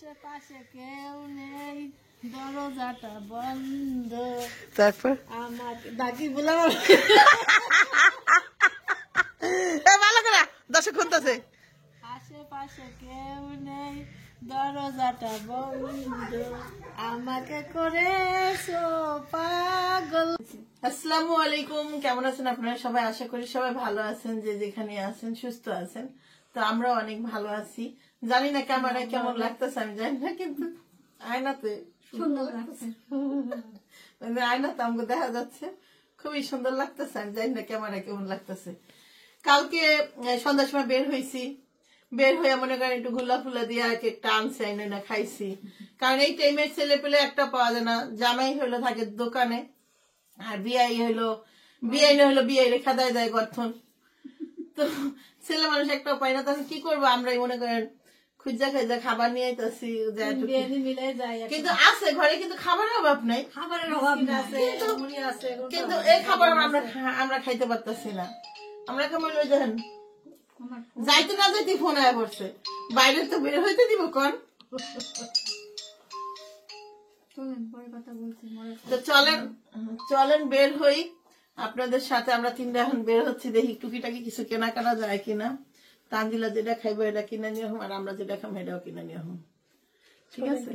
আশেপাশে কেউ নেই, দরজাটা বন্ধ। তারপর আমাকে ডাকি বলে ভালো করে দর্শক শুনতেছে। আশেপাশে কেউ নেই, দরজাটা বন্ধ, আমাকে করেছো পাগল। আসসালামু আলাইকুম, কেমন আছেন আপনারা সবাই? আশা করি সবাই ভালো আছেন, যে যেখানে আছেন সুস্থ আছেন। তো আমরা অনেক ভালো আছি। জানি না ক্যামেরায় কেমন লাগতেছে, আমি জানি না, কিন্তু আয়নাতে সুন্দর লাগছে। আয়নাতে আমাকে দেখা যাচ্ছে খুবই সুন্দর লাগতেছে। আমি জানি না ক্যামেরায় কেমন লাগতেছে। কালকে সন্ধ্যার সময় বের হয়েছি, বের হয়ে মনে করেন একটু গোল্লা ফুলা দিয়ে একটা আনছে, এনে না খাইছি। কারণ এই টাইমের ছেলে পেলে একটা পাওয়া যায় না। জামাই হইলো থাকে দোকানে, আর বিআই হইলো বিআই রেখা দেয় গঠন। তো ছেলে মানুষ একটা পাই না, তখন কি করবো? আমরাই মনে করেন খুঁজা খুঁজা খাবার নিয়ে আইতাছি, কিন্তু আছে ঘরে, কিন্তু খাবারের অভাব নাই, খাবারের অভাব আছে, কিন্তু এই খাবার আমরা খাইতে পারতাছি না। আমরা কেমন দেখেন যাইতে না যাইতে ফোন আয়া পড়ছে, বাইরে তো বের হইতে দিব কোন। তো চলেন বের হই আপনাদের সাথে। আমরা তিনটা এখন বের হচ্ছি, দেখি টুকিটাকি কিছু কেনাকাটা যায় কিনা। তানজিলা যেটা খাইবো এটা কিনে নিয়ে হম, আর আমরা যেটা খাবো এটাও কিনে নিয়ে হম, ঠিক আছে?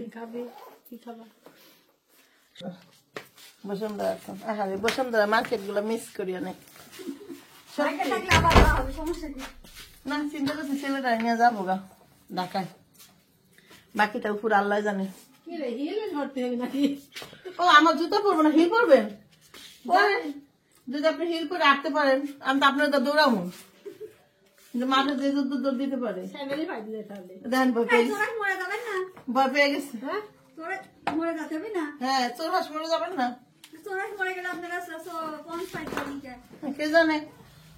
বসুন্ধরা মার্কেট গুলো মিস করি অনেক। না চিন্তা করছি ছেলেটা নিয়ে যাবো গা ঢাকায়, বাকিটা উপর আল্লাহ জানে। ও আমার জুতো পরবো না, হিল পরবেন? যদি আপনি হিল করে আটতে পারেন, আমি তো আপনার তো দৌড়াবো, কিন্তু মাঠে যে দৌড় দিতে পারে। দেখেন ভয় পেয়ে গেছে। হ্যাঁ চোর হাস মরে যাবেন না, কে জানে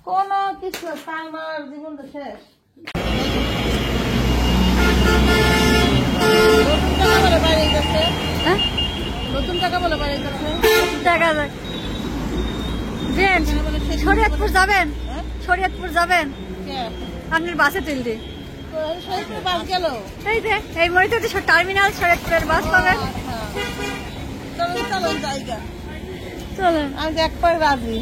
কোন কিছু। আমার জীবন তো শেষ। নতুন টাকা বলে বাইরে যাচ্ছে। শরীয়তপুর যাবেন? শরীয়তপুর যাবেন? আপনার বাসে তুলতে বাস গেল এই যে এই মুহূর্তে টার্মিনাল শরীয়তপুরের বাস পাবেন। চলুন জায়গা চলেন, আমি একবার রাজি।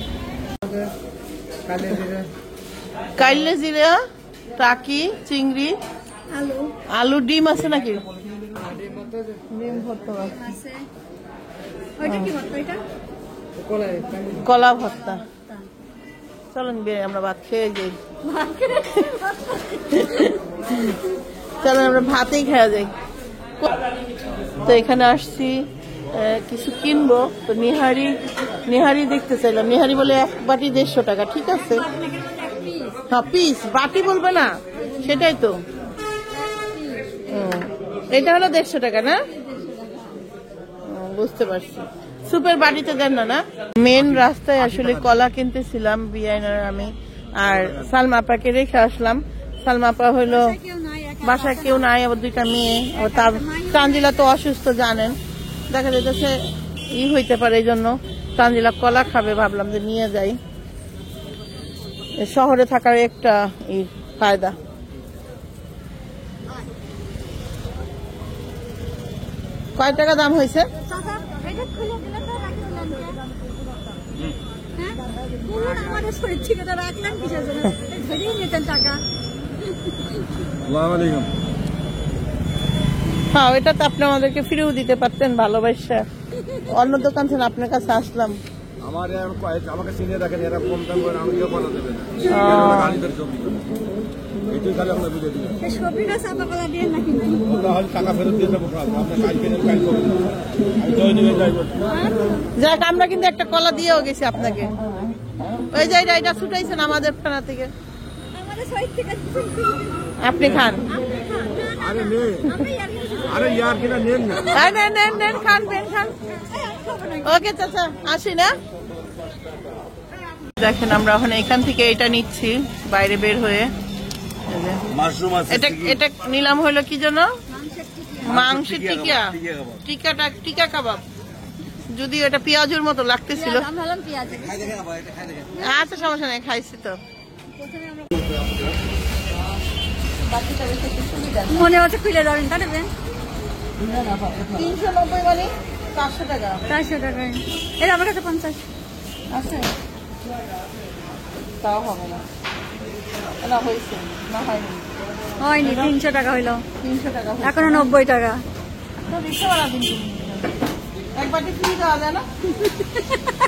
কাইলে জিরা, টাকি, চিংড়ি, আলু, ডিম আছে নাকি? ডিম ভর্তা আছে। ওইটা কি ভর্তা? এটা কলা ভর্তা। চলেন আমরা ভাত খেয়ে যাই। চলেন আমরা ভাতেই খেয়ে যাই। তো এখানে আসছি কিছু কিনবো, তো নিহারি দেখতে চাইলাম। নিহারি বলে এক বাটি 150 টাকা, ঠিক আছে? হ্যাঁ পিস, বাটি বলবে না, সেটাই তো। এটা হলো 150 টাকা না? বুঝতে পারছি। সুপের বাড়িতে দেন না? না মেন রাস্তায় আসলে কলা কিনতেছিলাম বিআইনার আমি, আর সালমা আপাকে রেখে আসলাম। সালমা আপা হইলো বাসায় কেউ নাই, আবার 2টা মেয়ে, তার তানজিলা তো অসুস্থ জানেন, দেখা যাইতেছে হইতে পারে, এই জন্য তানজিলা কলা খাবে, ভাবলাম যে নিয়ে যাই। শহরে থাকার একটা ফায়দা। কয় টাকা দাম হয়েছে? হ্যাঁ এটা তো আপনি আমাদেরকে ফিরেও দিতে পারতেন ভালোবাসা। অন্য দোকান থেকে আপনার কাছে আসলাম। আমাকে চিনে রাখেন, এরা কম দাম করে আমাকে বানা দেবে না। এইটাই খালি আমরা বুঝে দিই। টাকা ফেরত দিয়ে দেবো, যাক আমরা কিন্তু একটা কলা দিয়েও গেছি আপনাকে। ওই যে এটা ছুটাইছেন আমাদের থানা থেকে, আপনি খান। নেন খান, ওকে চাচা আসি না। দেখেন আমরা ওখানে এখান থেকে এটা নিচ্ছি বাইরে বের হয়ে। এটা নিলাম হলো কি জন্য? মাংসের টিকা কাবাব। যদি এটা পেঁয়াজের মতো লাগতেছিল। আচ্ছা সমস্যা নেই, খাইছি তো। মনে হচ্ছে খুলে যাবেন, কাটবেন 390 মানে 400 টাকা 400 টাকায়। এটা আমার কাছে 50 আছে, তাও হবে না। না হয়েছে, না হয়নি, হয়নি। 300 টাকা হইলো, 300 টাকা হয়েছে। এখনো 90 টাকা। তো রিক্সা ভাড়া কিন্তু একবারটি ফ্রি দেওয়া যায় না?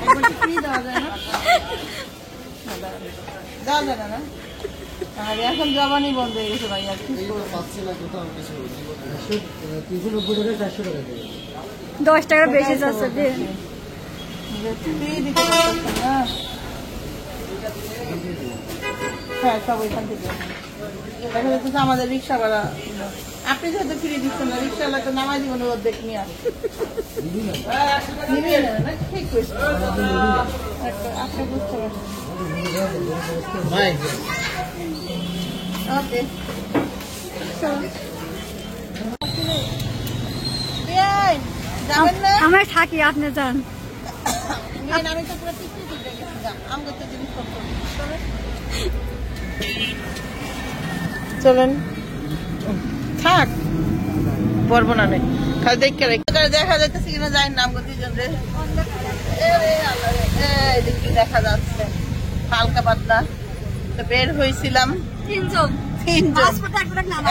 একবারটি ফ্রি দেওয়া যায় না? দেওয়া যায় না? আর এখন জবানি বন্ধ হয়ে গেছে ভাই, আর কি করবো? 10 টাকা বেশি যাচ্ছে। ফ্রি দিতে পারছেন না। হ্যাঁ, সব ওইখান থেকে দেখা যাচ্ছে আমাদের রিক্সা ভাড়া। আপনি যেহেতু ফ্রি দিচ্ছেন না, রিক্সাওয়ালা তো নামাই দিব না অর্ধেক নিয়ে আসে। নিবি না, না? ঠিক করেছে। আচ্ছা, বুঝতে পারছি। ওকে। যাবেন না? আমরা থাকি, আপনি যান। আমি তো পুরো টিকতে টিকতে গেছিলাম। আমাকে তো জিনিসপত্র চলেন, থাক পড়বো না, খালি দেখে দেখা যাইতেছে কিনা যাই নাম দুজন রে। দেখি দেখা যাচ্ছে হালকা পাতলা। তো বের হয়েছিলাম 3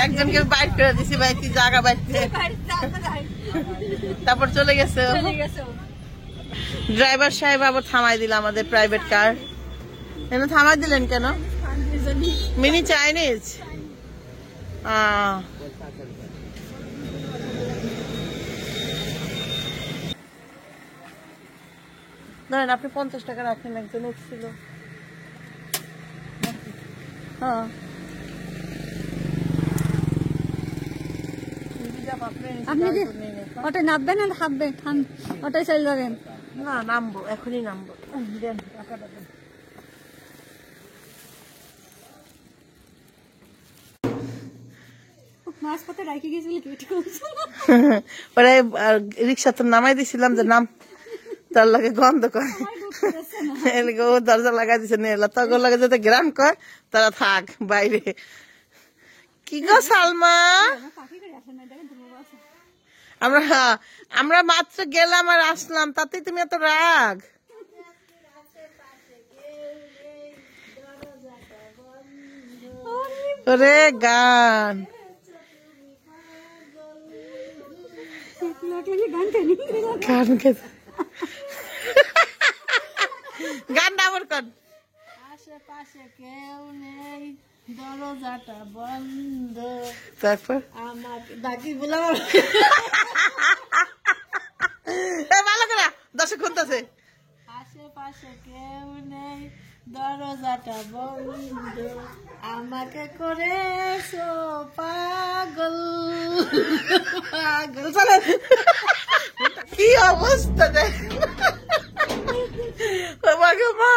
একজনকে বাইর করে দিছি, ভাই কি জায়গা বাইতে। তারপর চলে গেছে। ড্রাইভার সাহেব আবার থামাই দিল আমাদের প্রাইভেট কার। কেন থামাই দিলেন কেন? Mini Chinese. ধরেন আপনি 50 টাকা রাখেন, একজন উঠছিল। হ্যাঁ, আপনি কি ওটা নামবেন না থাকবেন? ওটাই চলে যাবেন? না, নামবো, এখনই নামবো। দেন টাকাটা দেন। মাঝপথে রাখি গেছিল কি করছো? ওরা রিক্সা তো নামাই দিছিলাম যে নাম, তার লাগে গন্ধ করে এলিগে ও দরজা লাগাই দিছে নেলা তগর লাগে যাতে গ্রাম কয় তারা থাক বাইরে। কি গো সালমা, আমরা মাত্র গেলাম আর আসলাম, তাতে তুমি এত রাগ? ওরে গান গান আবার কর। আশেপাশে কেউ নেই, দরজাটা বন্ধ। তারপর আমাকে ডাকি বললাম ভালো করে দর্শক শুনতেছে। আশেপাশে কেউ নেই, দরজাটা বন্ধ, আমাকে করেছো পাগল পাগল। চলে কি অবস্থা দেখ মা,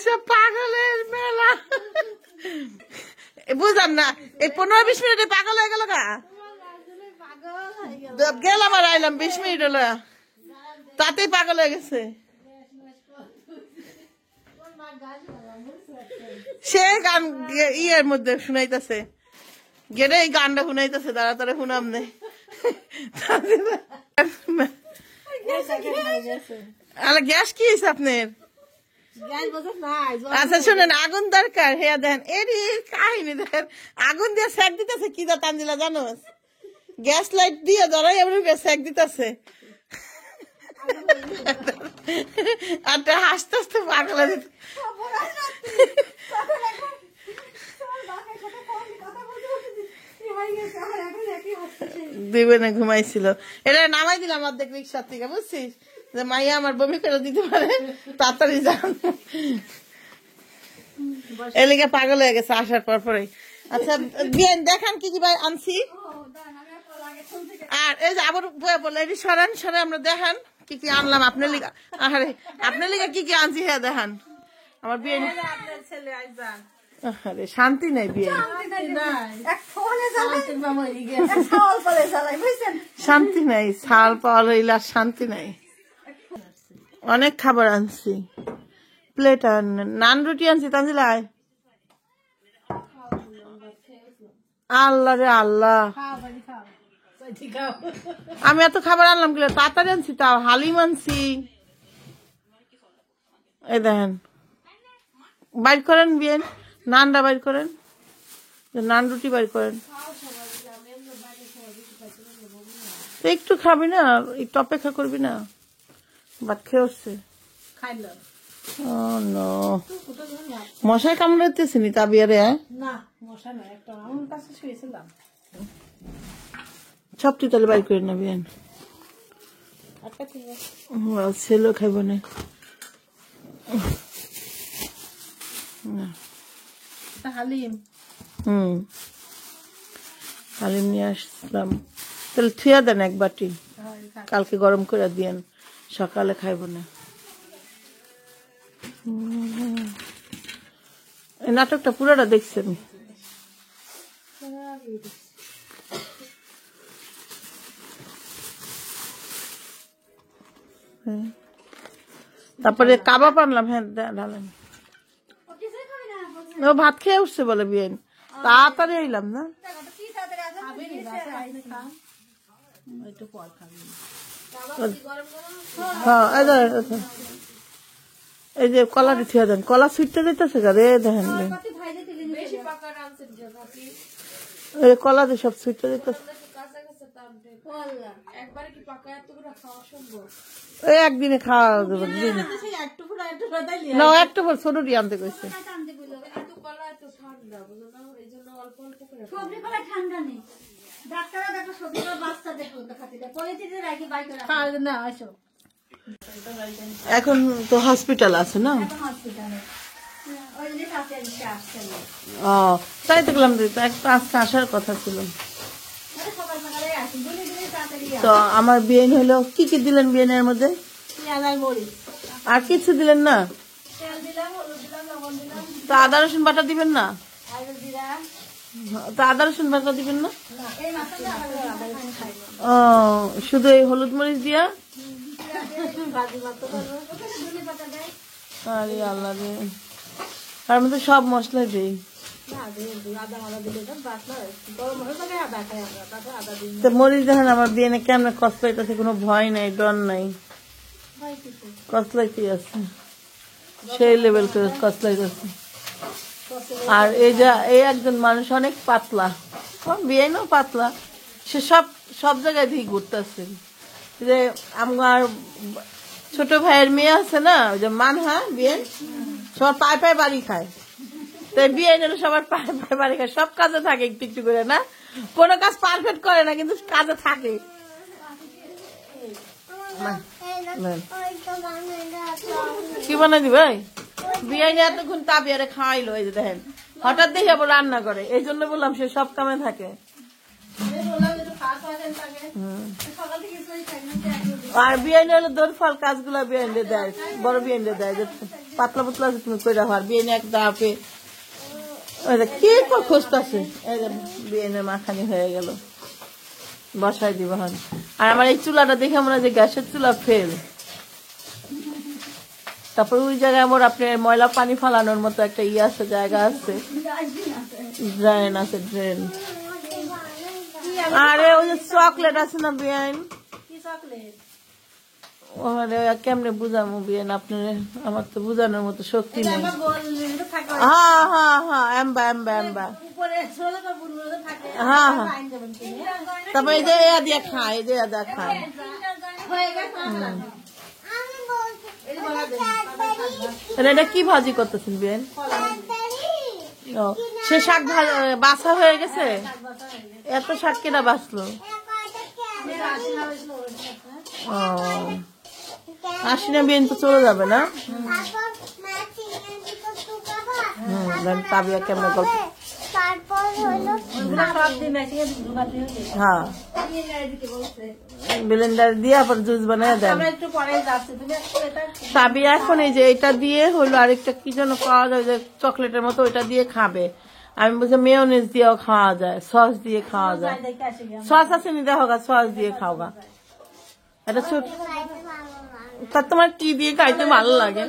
সে পাগলের মেলা। বুঝলাম না, এই 15-20 মিনিটে পাগল হয়ে গেল গা। গেলাম আর আইলাম 20 মিনিট হলো, তাতেই পাগল হয়ে গেছে। সে গান ইয়ের মধ্যে শুনাইতেছে, গেলে এই গানটা শুনাইতেছে, তারা তারা শুনাম নেই। গ্যাস কি হয়েছে আপনার? আচ্ছা শুনেন, আগুন দরকার। হ্যাঁ দেখেন এরই কাহিনী, দেখেন আগুন দিয়ে সেক দিতেছে। কি দা তানজিলা জানো, গ্যাস লাইট দিয়ে ধরাই এমন সেক দিতেছে। আর হাসতে হাসতে পাগলা দিতে দিবে না, ঘুমাইছিল। এটা নামাই দিলাম অর্ধেক রিক্সার থেকে, বুঝছিস, যে মাইয়া আমার বমি করে দিতে পারে, তাড়াতাড়ি যান। এলিগে পাগল হয়ে গেছে আসার পর পরে। আচ্ছা বিয়েন দেখান কি কি ভাই আনছি। আর এই যে আবার বলে এটি সরান সরে আমরা দেখান কি কি আনলাম আপনার লিগা। আরে আপনার লিগা কি কি আনছি, হ্যাঁ দেখান। আমার বিয়ে আরে শান্তি নাই, বিয়ে শান্তি নাই, ছাল পাওয়া হইলে আর শান্তি নাই। অনেক খাবার আনছি, প্লেট আর নান রুটি আনছি। তানজিলা আল্লাহ রে আল্লাহ, আমি এত খাবার আনলাম কিলো তাড়াতাড়ি আনছি, তাও হালিম আনছি। এই দেখেন বাইর করেন বিয়েন, নানটা বাইর করেন, নান রুটি বাইর করেন। একটু খাবি না, একটু অপেক্ষা করবি না, ভাত খেয়ে উঠছে। মশাই কামড়াতেছি নি তাবিয়ারে? সবটি তাহলে বাইর করে না বিয়ান, ছেলেও খাইব না। হালিম হালিম নিয়ে আসলাম, তাহলে থুয়া দেন এক বাটি, কালকে গরম করে দিয়েন, সকালে খাইব না। এই নাটকটা পুরোটা দেখছি আমি। তারপরে কাবাব আনলাম, হ্যাঁ ঢালেন। ও ভাত খেয়ে উঠছে বলে বিয়েন, তাড়াতাড়ি এলাম না। হ্যাঁ এই যে কলাটি থিয়া দেন, কলা সুইটটা দিতেছে রে, দেখেন কলা দিয়ে সব সুইটটা দিতেছে। একদিনে খাওয়া যাবে না, একটু পর ছোট দিয়ে আনতে কইছে। এখন তো হসপিটাল আছে না? ও তাই তো গেলাম, আজকে আসার কথা ছিল। তো আমার বিয়েন হলো, কি কি দিলেন বিয়েনের মধ্যে? আর কিছু দিলেন না? তো আদা রসুন বাটা দিবেন না? তো আদা রসুন বাটা দিবেন না? ও শুধু এই হলুদ মরিচ দিয়া? আরে আল্লাহ রে, তার মধ্যে সব মশলা দিই। মরিচ দেখেন আমার বিয়েনে কেমন কসলাইতেছে, কোনো ভয় নাই, ডর নাই, কসলাইতে আছে, সেই লেভেল করে কসলাইতেছে। আর এই যে এই একজন মানুষ অনেক পাতলা, বিয়েনও পাতলা, সে সব জায়গায় দিয়ে ঘুরতেছে। যে আমার ছোট ভাইয়ের মেয়ে আছে না, ওই যে মানহা বিয়েন, সবার পায়ে পায়ে বাড়ি খায়। তো বিয়ে নিলে সবার পায়ে পায়ে বাড়ি খায়, সব কাজে থাকে একটু একটু করে, না কোনো কাজ পারফেক্ট করে না, কিন্তু কাজে থাকে। কি বানাই দিবে বিয়ে নিয়ে এতক্ষণ তাবিয়ারে খাওয়াইলো, এই যে দেখেন হঠাৎ দেখে আবার রান্না করে, এই জন্য বললাম সে সব কামে থাকে। আর বিয়ে নিয়ে হলে দৌড় ফল কাজগুলা বিয়ে নিয়ে দেয়, বড় বিয়ে নিয়ে দেয়, যে পাতলা পাতলা তুমি করে রাখো। আর বিয়ে নিয়ে একটা আপে কি খুঁজতেছে, বিয়ে নিয়ে মাখানি হয়ে গেল, বসাই দিব। আর আমার এই চুলাটা দেখে মনে হয় যে গ্যাসের চুলা ফেল। তারপর ওই জায়গায় আমার আপনার ময়লা পানি ফালানোর মতো একটা ইয়ে আছে, জায়গা আছে, ড্রেন আছে, ড্রেন। আরে ওই যে চকলেট আছে না বিয়ান, কেমনে বুঝামো বিয়ান আপনার, আমার তো বুঝানোর মতো শক্তি নেই। হ্যাঁ হ্যাঁ হ্যাঁ এম্বা এম্বা এম্বা, হ্যাঁ হ্যাঁ। তারপর এই যে দিয়া খায়, এই যে দিয়া খায়। এটা কি ভাজি করতেছেন বিয়ান? সে শাক বাছা হয়ে গেছে, এত শাক কেনা বাঁচলো? ও আশিনা বিয়ান তো চলে যাবে না? তাবিয়া কেমন গল্প, হ্যাঁ ব্লেন্ডার দিয়ে আবার জুস বানায় দেন। তাবিয়া এখন এই যে এটা দিয়ে হলো আরেকটা কি যেন পাওয়া যায় যে চকলেটের মতো, ওইটা দিয়ে খাবে। আমি বলছি মেয়োনিজ দিয়েও খাওয়া যায়, সস দিয়ে খাওয়া যায়। সস আছে নি দেখো, সস দিয়ে খাওয়া। এটা ছোট, তা তোমার কি দিয়ে খাইতে ভালো লাগে?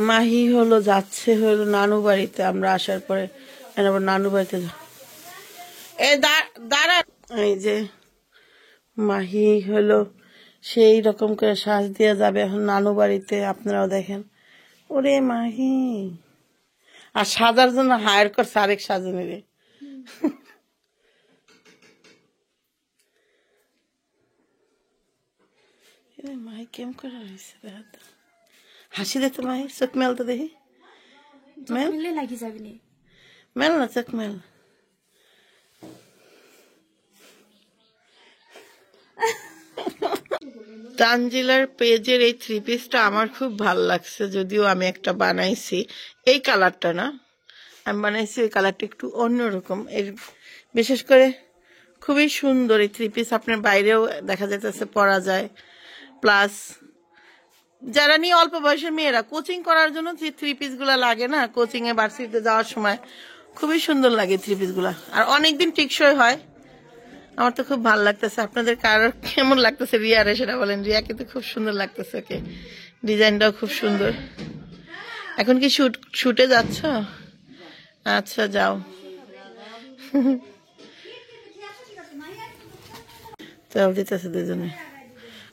মাহি হলো যাচ্ছে হলো নানু বাড়িতে, আমরা আসার পরে আবার নানু বাড়িতে এই দাঁড়া। এই যে মাহি হলো সেই রকম করে সাজ দিয়ে যাবে এখন নানু বাড়িতে, আপনারাও দেখেন। ওরে মাহি, আর সাজার জন্য হায়ার করছে আরেক সাজনে রে। মাহি কেমন করে রয়েছে, হাসি দে তো মাহি, চোখ মেল তো দেখি, মেল লাগি যাবি না, মেল না চোখ মেল। তানজিলার পেজের এই 3 পিসটা আমার খুব ভালো লাগছে, যদিও আমি একটা বানাইছি এই কালারটা না, আমি বানাইছি ওই কালারটা একটু অন্যরকম। এর বিশেষ করে খুবই সুন্দর এই 3 পিস, আপনার বাইরেও দেখা যাইতেছে পরা যায়। প্লাস যারা নিয়ে অল্প বয়সের মেয়েরা কোচিং করার জন্য যে 3 পিস গুলা লাগে না, কোচিং এ ভার্সিটিতে যাওয়ার সময় খুবই সুন্দর লাগে 3 পিস গুলা, আর অনেকদিন টিকসই হয়। আমার তো খুব ভালো লাগতেছে, আপনাদের কারোর কেমন লাগতেছে রিয়ারে সেটা বলেন। রিয়া কিন্তু খুব সুন্দর লাগতেছে, ওকে ডিজাইনটাও খুব সুন্দর। এখন কি শুটে যাচ্ছ? আচ্ছা যাও। তেল দিতেছে দুজনে,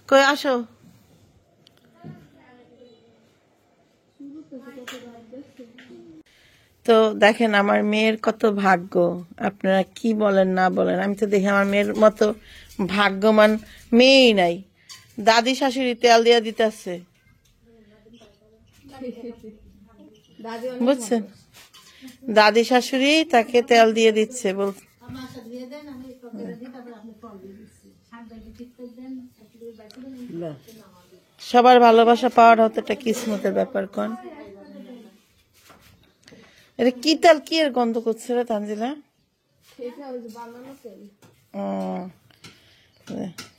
কই আসো। তো দেখেন আমার মেয়ের কত ভাগ্য, আপনারা কি বলেন না বলেন, আমি তো দেখি আমার মেয়ের মতো ভাগ্যবান মেয়েই নাই। দাদি শাশুড়ি তেল দিয়া দিতেছে, বুঝছেন, দাদি শাশুড়ি তাকে তেল দিয়ে দিচ্ছে। বল সবার ভালোবাসা পাওয়ার হতো একটা কিসমতের ব্যাপার। কোন এটা কি তেল, কি এর গন্ধ করছে রে তানজিলা?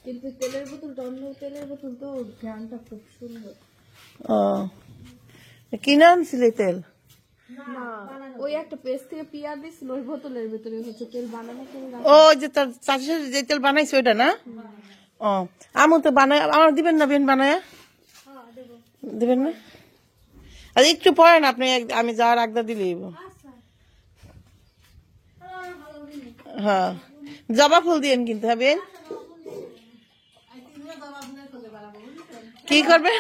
কিন্তু তেলের বোতলটা অন্য তেলের বোতল তো ঘ্রাণটা খুব সুন্দর। কিনে আনছিলি তেল? ওই একটা পেস্ট থেকে পিয়া দিছিল ওই বোতলের ভিতরে হচ্ছে তেল বানানো। ও যে তোর চাষি যে তেল বানাইছে ওইটা না? ও আমু তো বানায়, আমার দিবেন না বেন বানায়? দিবেন না? আর একটু পরে না আপনি, আমি যাওয়ার আগদা দিলেই। হ্যাঁ জবা ফুল দিয়েন কিন্তু, হ্যাঁ বেন কি করবে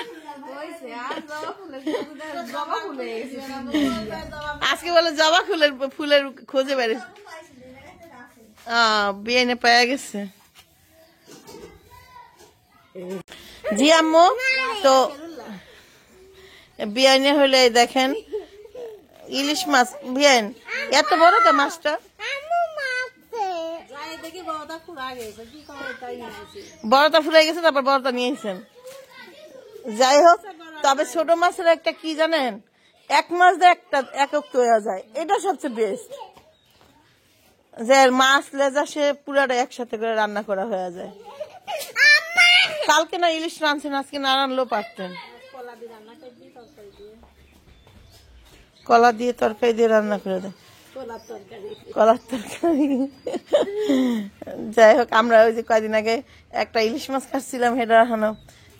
আজকে? বলে জবা ফুলের খোঁজে বেড়ে বিয়ে পাওয়া গেছে। জি আম্মু, তো বিয়ানে হলে দেখেন ইলিশ মাছ, বিয়ান এত বড় তো মাছটা, বড়টা ফুরাই গেছে, তারপর বড়টা নিয়েছেন। যাই হোক, তবে ছোট মাছের একটা কি জানেন, 1 মাছ দিয়ে একটা একক তৈরি যায়, এটা সবচেয়ে বেস্ট। যে মাছ লেজা সে পুরাটা একসাথে করে রান্না করা হয়ে যায়। কালকে না ইলিশ রাঁধছেন, আজকে না রান্নলেও পারতেন। কলা দিয়ে তরকারি দিয়ে রান্না করে দেয়, কলার তরকারি। যাই হোক, আমরা ওই যে কয়দিন আগে একটা ইলিশ মাছ খাচ্ছিলাম, সেটা এখনো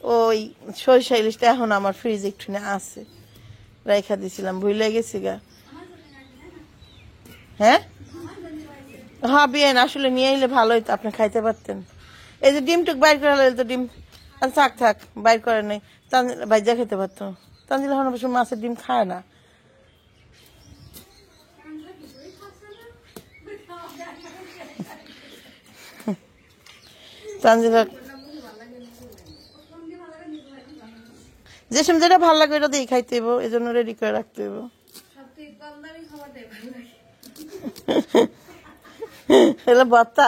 ওই সরিষা ইলিশটা এখন আমার ফ্রিজে একটু আছে, রাইখা দিছিলাম, ভুলে গেছি গা। হ্যাঁ হ্যাঁ বিয়েন আসলে নিয়ে এলে ভালো হইতো, আপনি খাইতে পারতেন। এই যে ডিম টুক বাইর করে তো ডিম থাক থাক বাইর করে নেই, বাইজা খেতে পারতো। তানজিলা এখন অবশ্য মাছের ডিম খায় না। তানজিলা যে সময় যেটা ভালো লাগবে এটা দিয়ে খাইতে হইব, এই জন্য রেডি করে রাখতে হইব। ভর্তা,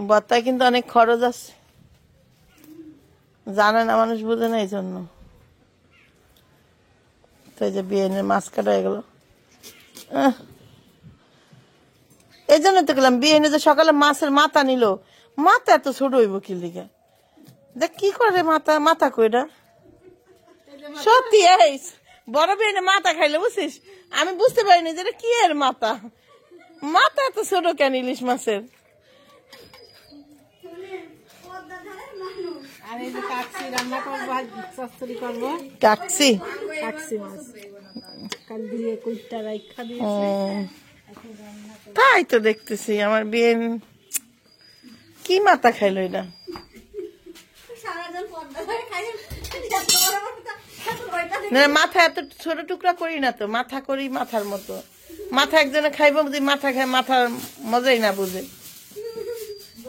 ভর্তায় কিন্তু অনেক খরচ আছে, জানে না মানুষ, বুঝে না, এই জন্য। তো এই যে বিয়েনের মাছ কাটা এগুলো, এই জন্য তো গেলাম বিয়েনে যে সকালে মাছের মাথা নিল, মাথা এত ছোট হইব কি লিগে, দেখ কি করে মাথা, মাথা কইরা সত্যি এই বড় বিয়েনে মাথা খাইলে বুঝছিস, আমি বুঝতে পারিনি যে কি এর মাথা, মাথা এত ছোট কেন ইলিশ মাছের। কাকসি রান্না করবো, চচ্চড়ি করবো, কাকসি কাকসি মাছ। কাল দিয়ে কইটা রাইখা দিয়ে ও তাই তো দেখতেছি আমার বিয়ে কি মাথা খাইলো এটা সারাদিন পর্দা করে খাই এত বড় বড় না মাথা এত ছোট টুকরা করি না তো মাথা করি মাথার মতো মাথা একজনে খাইব যদি মাথা খায় মাথার মজাই না বুঝে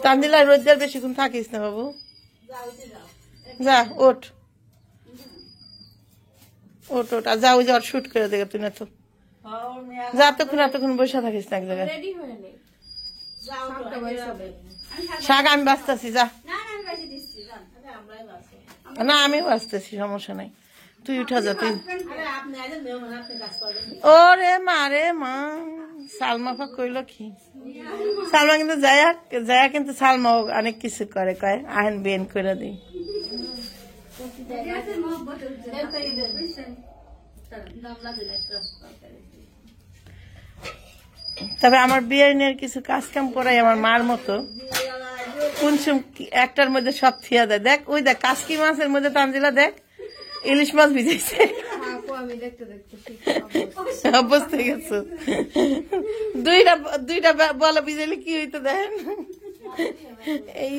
তানজিলা রোজগার বেশিক্ষণ থাকিস না বাবু যা ওঠ ওঠ ওঠ আর যাও যাওয়ার শুট করে দেবে তুই না তো যা এতক্ষণ বসে থাকিস না এক জায়গায় রেডি হয়ে নে শাক আমি বাঁচতেছি যা না আমি বেশি দিচ্ছি জান না আমিও বাঁচতেছি সমস্যা নাই তুই উঠা যা তুই ওরে মা রে মা সালমা ফা কইলো কি সালমা কিন্তু যায়া কিন্তু সালমা অনেক কিছু করে কয় আহেন বেন করে দিই তবে আমার বিয়ে নিয়ে কিছু কাজ কাম করাই আমার মার মতো কুনসুম একটার মধ্যে সব থিয়া দেয় দেখ ওই দেখ কাসকি মাছের মধ্যে তানজিলা দেখ ইলিশ মাছ ভিজাইছে অভ্যস্ত হয়ে গেছো দুইটা বলা ভিজাইলে কি হইতো দেখেন এই